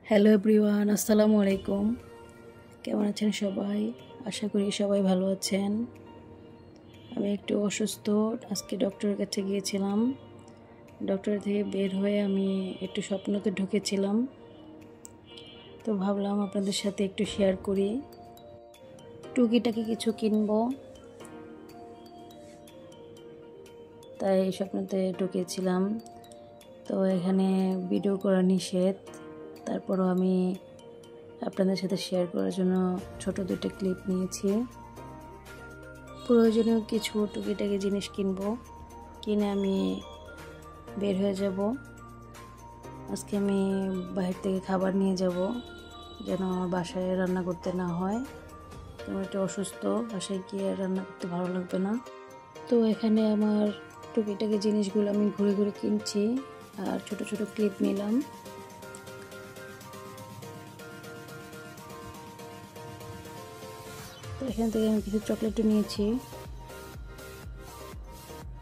Hello everyone, আসসালামু আলাইকুম। কেমন আছেন সবাই? আশা করি সবাই ভালো আছেন। আমি একটু অসুস্থ, আজকে ডক্টরের কাছে গিয়েছিলাম। ডক্টর থেকে বের হয়ে আমি একটু স্বপ্নতে ঢুকেছিলাম, তো ভাবলাম আপনাদের সাথে একটু শেয়ার করি। টুকিটাকি কিছু কিনবো, তাই স্বপ্নতে ঢুকেছিলাম। তো এখানে ভিডিও করা নিষেধ, তারপরও আমি আপনাদের সাথে শেয়ার করার জন্য ছোট দুটো ক্লিপ নিয়েছি। প্রয়োজনীয় কিছু টুকিটাকি জিনিস কিনবো, কিনে আমি বের হয়ে যাব। আজকে আমি বাইরে থেকে খাবার নিয়ে যাব, যেন আমার বাসায় রান্না করতে না হয়। আমি একটু অসুস্থ, বাসায় গিয়ে রান্না করতে ভালো লাগবে না। তো এখানে আমার টুকিটাকি জিনিসগুলো আমি ঘুরে ঘুরে কিনছি আর ছোট ছোট ক্লিপ নিলাম। তো এখান থেকে আমি কিছু চকলেটও নিয়েছি,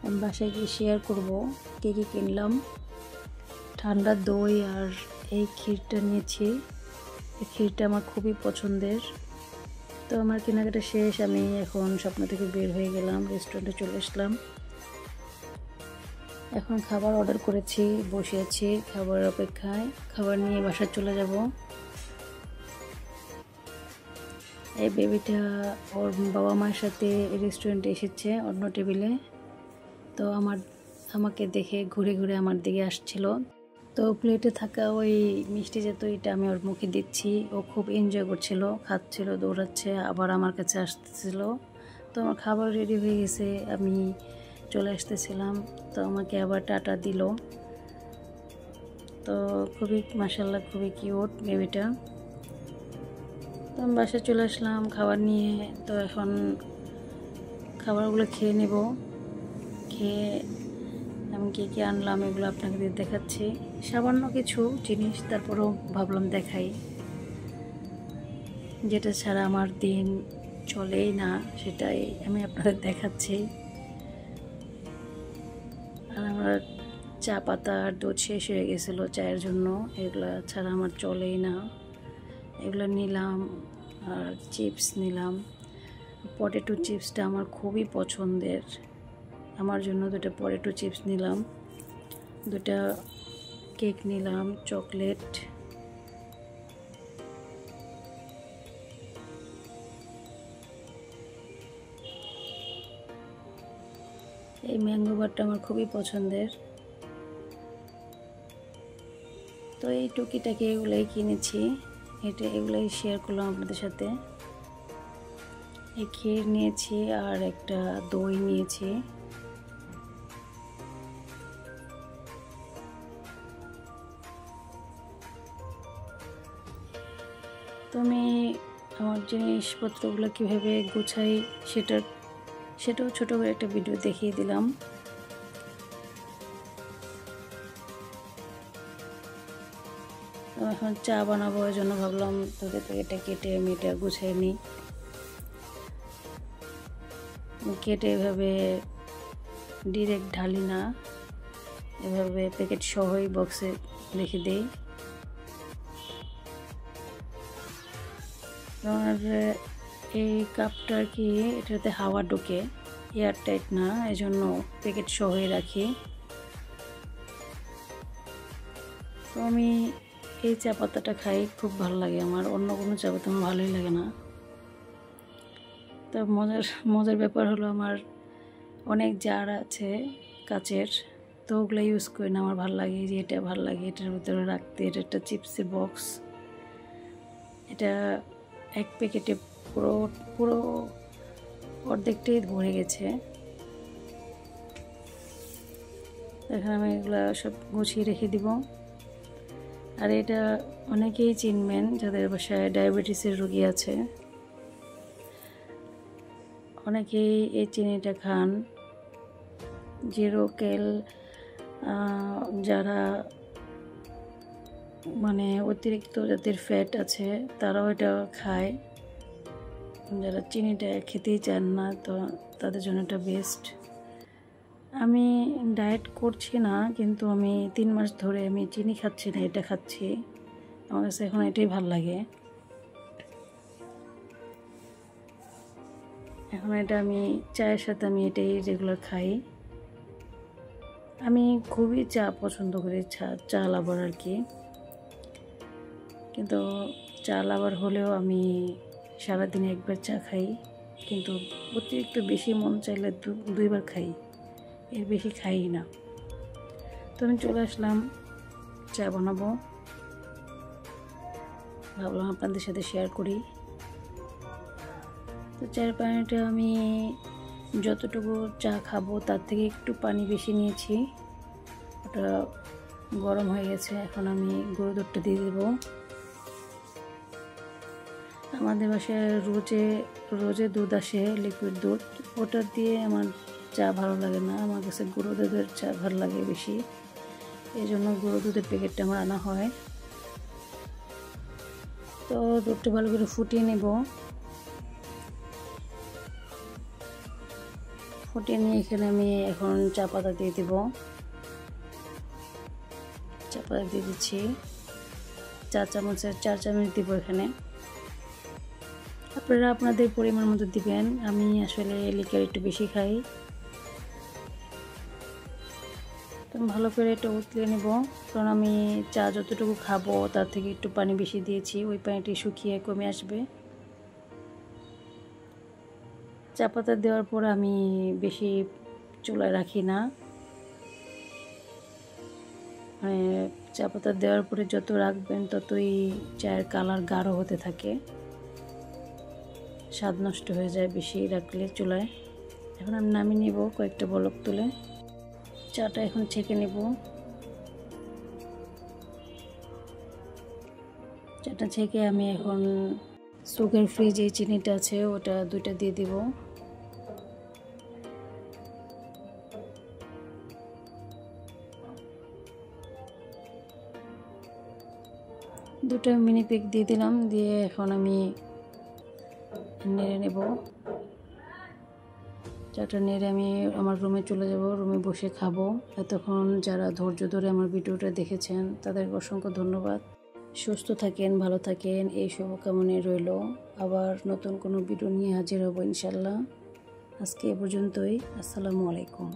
আমি বাসায় গিয়ে শেয়ার করব কী কী কিনলাম। ঠান্ডা দই আর এই ক্ষীরটা নিয়েছি, এই ক্ষীরটা আমার খুবই পছন্দের। তো আমার কেনাকাটা শেষ, আমি এখন স্বপ্ন থেকে বের হয়ে গেলাম, রেস্টুরেন্টে চলে আসলাম। এখন খাবার অর্ডার করেছি, বসে আছি খাবারের অপেক্ষায়, খাবার নিয়ে বাসায় চলে যাব। এই বেবিটা ওর বাবা মায়ের সাথে রেস্টুরেন্টে এসেছে অন্য টেবিলে, তো আমাকে দেখে ঘুরে ঘুরে আমার দিকে আসছিল। তো প্লেটে থাকা ওই মিষ্টি জাতীয়টা আমি ওর মুখে দিচ্ছি, ও খুব এনজয় করছিল, খাচ্ছিল, দৌড়াচ্ছে, আবার আমার কাছে আসতেছিল। তো আমার খাবার রেডি হয়ে গেছে, আমি চলে আসতেছিলাম, তো আমাকে আবার টাটা দিল। তো খুবই মাশাআল্লাহ, খুবই কিউট বেবিটা। তো আমি বাসায় চলে আসলাম খাবার নিয়ে। তো এখন খাবারগুলো খেয়ে নেব, খেয়ে আমি কী কী আনলাম এগুলো আপনাকে দেখাচ্ছি। সামান্য কিছু জিনিস, তারপরেও ভাবলাম দেখাই, যেটা ছাড়া আমার দিন চলেই না, সেটাই আমি আপনাদের দেখাচ্ছি। আর আমার চা পাতা আর দুধ শেষ হয়ে গেছিলো চায়ের জন্য, এগুলো ছাড়া আমার চলেই না। এগুলো নিলাম, আর চিপস নিলাম। পটেটো চিপসটা আমার খুবই পছন্দের, আমার জন্য দুটো পটেটো চিপস নিলাম, দুটা কেক নিলাম, চকলেট। এই ম্যাঙ্গো বারটা আমার খুবই পছন্দের। তো এই টুকিটাকি এগুলাই কিনেছি, এগুলাই শেয়ার করলাম আপনাদের সাথে। এই ক্ষীর নিয়েছি আর একটা দই নিয়েছি। তো আমি আমার জিনিসপত্রগুলো কীভাবে গুছাই সেটাও ছোটো করে একটা ভিডিও দেখিয়ে দিলাম। এখন চা বানাবো, ওই জন্য ভাবলাম তোদের এটা কেটে আমি এটা গুছিয়ে নিই। কেটে এভাবে ডিরেক্ট ঢালি না, এভাবে প্যাকেট সহই বক্সে রেখে দেই। আর এই কাপটা কি, এটাতে হাওয়া ঢোকে, এয়ার টাইট না, এই জন্য প্যাকেট সহই রাখি। তো আমি এই চা পাতাটা খাই, খুব ভালো লাগে আমার, অন্য কোনো চা পাতা আমার ভালোই লাগে না। তো মজার ব্যাপার হলো, আমার অনেক জার আছে কাচের, তো ওগুলো ইউজ করি না, আমার ভালো লাগে, যে এটা ভালো লাগে এটার ভিতরে রাখতে। এটা একটা চিপসের বক্স, এটা এক প্যাকেটে পুরো পুরো অর্ধেকটাই ভরে গেছে। এখন আমি এগুলো সব গুছিয়ে রেখে দিব। আর এটা অনেকেই চিনবেন যাদের বাসায় ডায়াবেটিসের রোগী আছে, অনেকেই এই চিনিটা খান। জিরো ক্যাল, যারা মানে অতিরিক্ত যাদের ফ্যাট আছে তারাও এটা খায়, যারা চিনিটা খেতেই চান না, তো তাদের জন্য এটা বেস্ট। আমি ডায়েট করছি না, কিন্তু আমি 3 মাস ধরে আমি চিনি খাচ্ছি না, এটা খাচ্ছি। আমার কাছে এখন এটাই ভালো লাগে। এখন এটা আমি চায়ের সাথে আমি এটাই রেগুলার খাই। আমি খুবই চা পছন্দ করি, চা লাভার আর কি। কিন্তু চা লাভার হলেও আমি সারাদিনে একবার চা খাই, কিন্তু অতিরিক্ত বেশি মন চাইলে দুইবার খাই, এর বেশি খাই না। তো আমি চলে আসলাম চা বানাবো, ভাবলাম আপনাদের সাথে শেয়ার করি। তো চায়ের পানিটা আমি যতটুকু চা খাবো তার থেকে একটু পানি বেশি নিয়েছি। ওটা গরম হয়ে গেছে, এখন আমি গরুর দুধটা দিয়ে দেবো। আমাদের বাসায় রোজে দুধ আসে, লিকুইড দুধ, ওটা দিয়ে আমার চা ভালো লাগে না। আমার কাছে গরুর দুধের চা ভালো লাগে বেশি, এই জন্য গরুর দুধের প্যাকেটটা আমার আনা হয়। তো দুধটা ভালো করে ফুটিয়ে নেব। ফুটিয়ে নিয়ে এখানে আমি এখন চা পাতা দিয়ে দেব। চা পাতা দিয়ে দিচ্ছি 4 চামচ দিব এখানে। আপনারা আপনাদের পরিমাণ মতো দিবেন। আমি আসলে লিকার একটু বেশি খাই। তো ভালো করে এটা উতলিয়ে নেব, কারণ আমি চা যতটুকু খাবো তার থেকে একটু পানি বেশি দিয়েছি, ওই পানিটি শুকিয়ে কমে আসবে। চা পাতা দেওয়ার পর আমি বেশি চুলায় রাখি না, মানে চা পাতা দেওয়ার পরে যত রাখবেন ততই চায়ের কালার গাঢ় হতে থাকে, স্বাদ নষ্ট হয়ে যায় বেশি রাখলে চুলায়। এখন আমি নামিয়ে নেব কয়েকটা বলক তুলে। চাটা এখন ছেঁকে নেব। চাটা ছেঁকে আমি এখন সুগার ফ্রি যে চিনিটা আছে ওটা 2টা দিয়ে দিব। দুটো মিনি পিক দিয়ে দিলাম, দিয়ে এখন আমি নেড়ে নেব। চাটা নেড়ে আমি আমার রুমে চলে যাব, রুমে বসে খাবো। এতক্ষণ যারা ধৈর্য ধরে আমার ভিডিওটা দেখেছেন তাদেরকে অসংখ্য ধন্যবাদ। সুস্থ থাকেন, ভালো থাকেন, এই শুভকামনায় রইল। আবার নতুন কোনো ভিডিও নিয়ে হাজির হব ইনশাল্লাহ। আজকে এ পর্যন্তই। আসসালামু আলাইকুম।